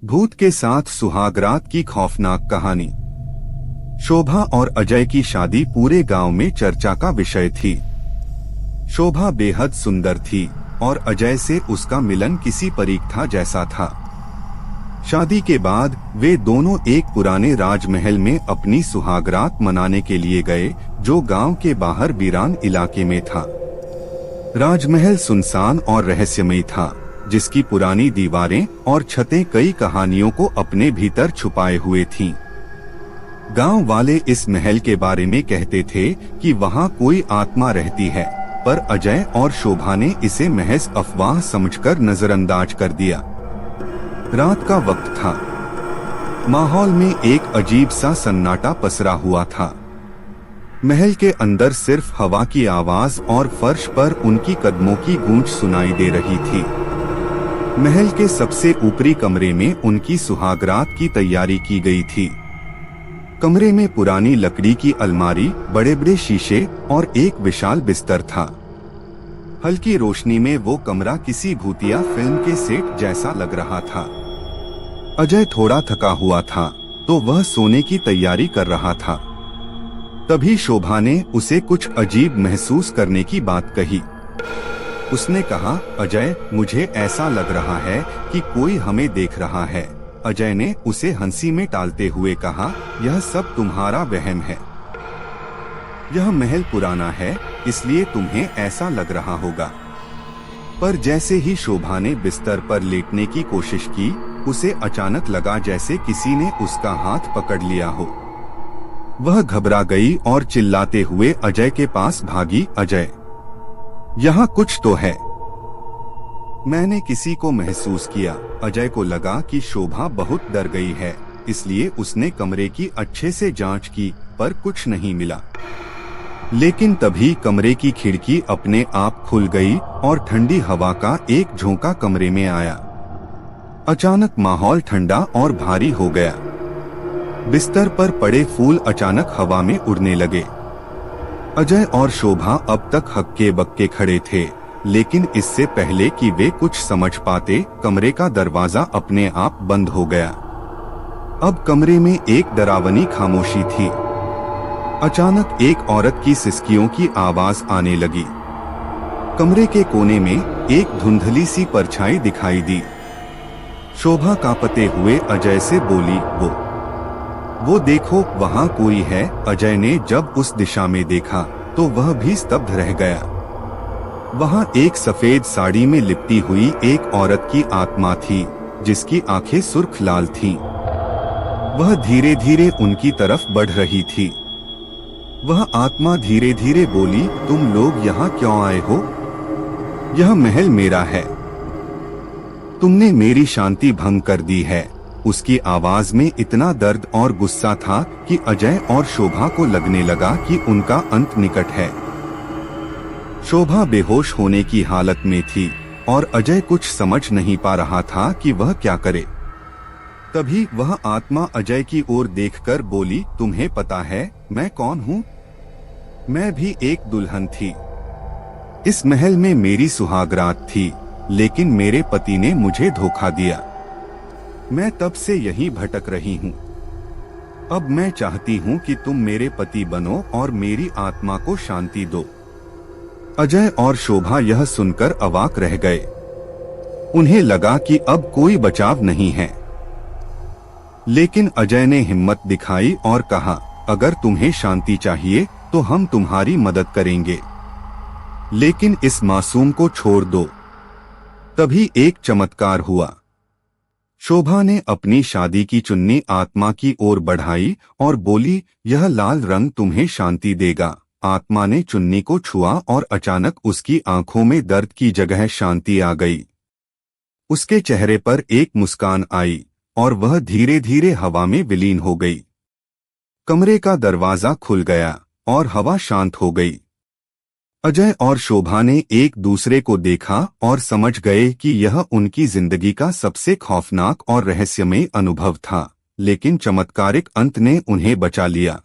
भूत के साथ सुहागरात की खौफनाक कहानी। शोभा और अजय की शादी पूरे गांव में चर्चा का विषय थी। शोभा बेहद सुंदर थी और अजय से उसका मिलन किसी परीक्षा जैसा था। शादी के बाद वे दोनों एक पुराने राजमहल में अपनी सुहागरात मनाने के लिए गए, जो गांव के बाहर वीरान इलाके में था। राजमहल सुनसान और रहस्यमयी था, जिसकी पुरानी दीवारें और छतें कई कहानियों को अपने भीतर छुपाए हुए थीं। गांव वाले इस महल के बारे में कहते थे कि वहां कोई आत्मा रहती है, पर अजय और शोभा ने इसे महज अफवाह समझकर नजरअंदाज कर दिया। रात का वक्त था। माहौल में एक अजीब सा सन्नाटा पसरा हुआ था। महल के अंदर सिर्फ हवा की आवाज और फर्श पर उनकी कदमों की गूंज सुनाई दे रही थी। महल के सबसे ऊपरी कमरे में उनकी सुहागरात की तैयारी की गई थी। कमरे में पुरानी लकड़ी की अलमारी, बड़े बड़े शीशे और एक विशाल बिस्तर था। हल्की रोशनी में वो कमरा किसी भूतिया फिल्म के सेट जैसा लग रहा था। अजय थोड़ा थका हुआ था, तो वह सोने की तैयारी कर रहा था। तभी शोभा ने उसे कुछ अजीब महसूस करने की बात कही। उसने कहा, अजय, मुझे ऐसा लग रहा है कि कोई हमें देख रहा है। अजय ने उसे हंसी में टालते हुए कहा, यह सब तुम्हारा वहम है। यह महल पुराना है, इसलिए तुम्हें ऐसा लग रहा होगा। पर जैसे ही शोभा ने बिस्तर पर लेटने की कोशिश की, उसे अचानक लगा जैसे किसी ने उसका हाथ पकड़ लिया हो। वह घबरा गई और चिल्लाते हुए अजय के पास भागी, अजय, यहाँ कुछ तो है। मैंने किसी को महसूस किया। अजय को लगा कि शोभा बहुत डर गई है, इसलिए उसने कमरे की अच्छे से जांच की, पर कुछ नहीं मिला। लेकिन तभी कमरे की खिड़की अपने आप खुल गई और ठंडी हवा का एक झोंका कमरे में आया। अचानक माहौल ठंडा और भारी हो गया। बिस्तर पर पड़े फूल अचानक हवा में उड़ने लगे। अजय और शोभा अब तक हक्के बक्के खड़े थे, लेकिन इससे पहले कि वे कुछ समझ पाते, कमरे का दरवाजा अपने आप बंद हो गया। अब कमरे में एक डरावनी खामोशी थी। अचानक एक औरत की सिसकियों की आवाज आने लगी। कमरे के कोने में एक धुंधली सी परछाई दिखाई दी। शोभा कांपते हुए अजय से बोली, वो देखो, वहाँ कोई है। अजय ने जब उस दिशा में देखा तो वह भी स्तब्ध रह गया। वहाँ एक सफेद साड़ी में लिपटी हुई एक औरत की आत्मा थी, जिसकी आंखें सुर्ख लाल थीं। वह धीरे धीरे उनकी तरफ बढ़ रही थी। वह आत्मा धीरे धीरे बोली, तुम लोग यहाँ क्यों आए हो? यह महल मेरा है। तुमने मेरी शांति भंग कर दी है। उसकी आवाज में इतना दर्द और गुस्सा था कि अजय और शोभा को लगने लगा कि उनका अंत निकट है। शोभा बेहोश होने की हालत में थी और अजय कुछ समझ नहीं पा रहा था कि वह क्या करे। तभी वह आत्मा अजय की ओर देखकर बोली, तुम्हें पता है मैं कौन हूँ? मैं भी एक दुल्हन थी। इस महल में मेरी सुहागरात थी, लेकिन मेरे पति ने मुझे धोखा दिया। मैं तब से यहीं भटक रही हूँ। अब मैं चाहती हूँ कि तुम मेरे पति बनो और मेरी आत्मा को शांति दो। अजय और शोभा यह सुनकर अवाक रह गए। उन्हें लगा कि अब कोई बचाव नहीं है। लेकिन अजय ने हिम्मत दिखाई और कहा, अगर तुम्हें शांति चाहिए तो हम तुम्हारी मदद करेंगे, लेकिन इस मासूम को छोड़ दो। तभी एक चमत्कार हुआ। शोभा ने अपनी शादी की चुन्नी आत्मा की ओर बढ़ाई और बोली, यह लाल रंग तुम्हें शांति देगा। आत्मा ने चुन्नी को छुआ और अचानक उसकी आंखों में दर्द की जगह शांति आ गई। उसके चेहरे पर एक मुस्कान आई और वह धीरे धीरे हवा में विलीन हो गई। कमरे का दरवाजा खुल गया और हवा शांत हो गई। अजय और शोभा ने एक दूसरे को देखा और समझ गए कि यह उनकी जिंदगी का सबसे खौफनाक और रहस्यमय अनुभव था, लेकिन चमत्कारिक अंत ने उन्हें बचा लिया।